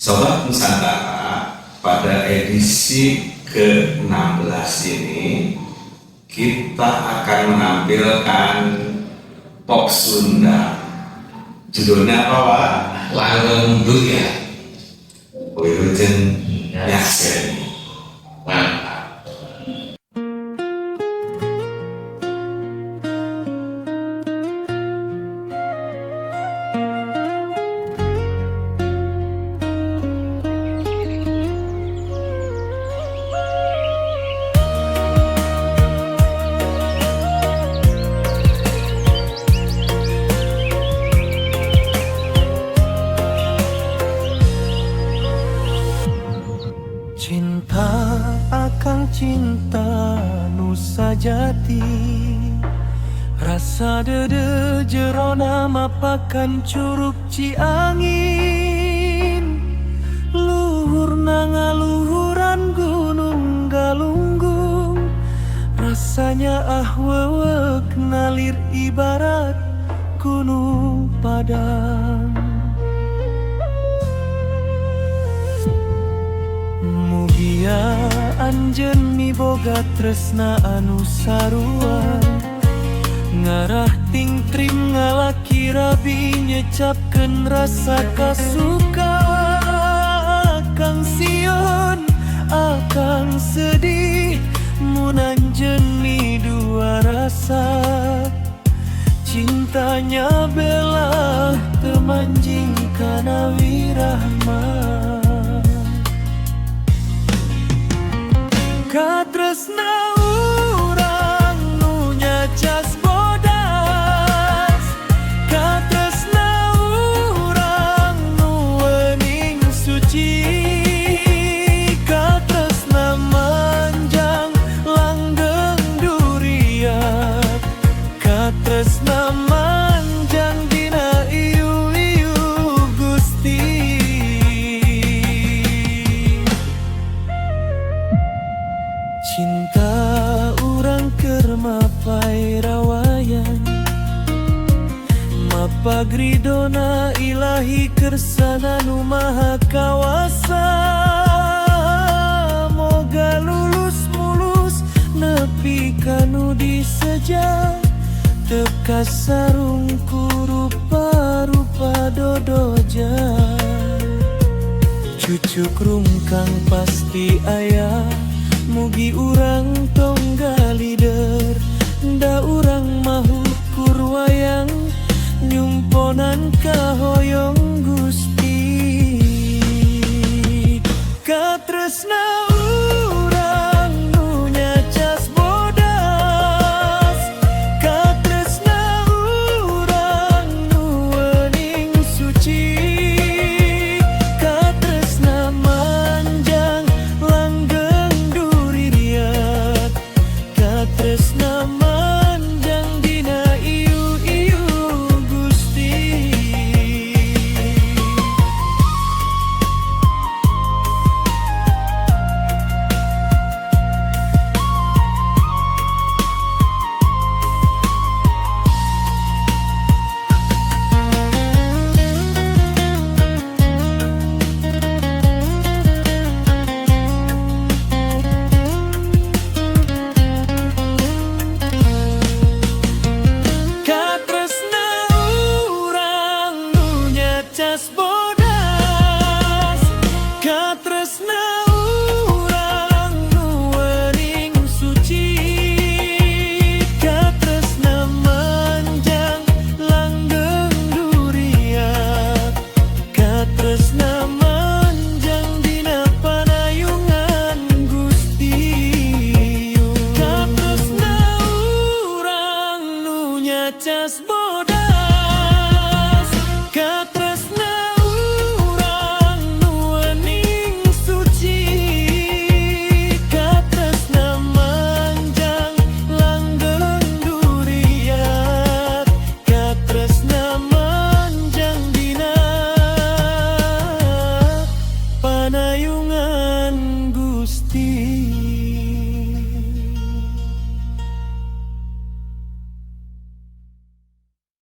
Sobat Nusantara, pada edisi ke-16 ini kita akan menampilkan pop Sunda. Judulnya apa, Pak? Langgeng Duya. Wilujeng Nyakseni. Mantap. Cinta akan cinta nu sajati, rasa dede jerona mapakan curug Ciangin, luhurna ngaluhuran gunung galunggung, rasanya wewek nalir ibarat gunung Padang. Mugia anjeun miboga tresna anu saruan, ngarah tingtrim ngalaki rabi nyecapkeun rasa kasuka. Akang sion, akang sedih, mun anjeun mi dua rasa. Cintanya bela temanjing kana wirahmat. Katresna urang nu nyacas bodas, katresna urang nu wening suci, katresna manjang langgeng duriat, katresna manjang dina iu-iu Gusti. Cinta urang keur mapai rawayan, mapagridona ilahi kersana nu maha kawasa. Moga lulus mulus nepi kanu diseja, teka sarungku rupa-rupa dodoja. Cucuk rungkang pasti aya, mugi urang tonggal lider, da urang mahu kurwayang nyumponan kahoyong.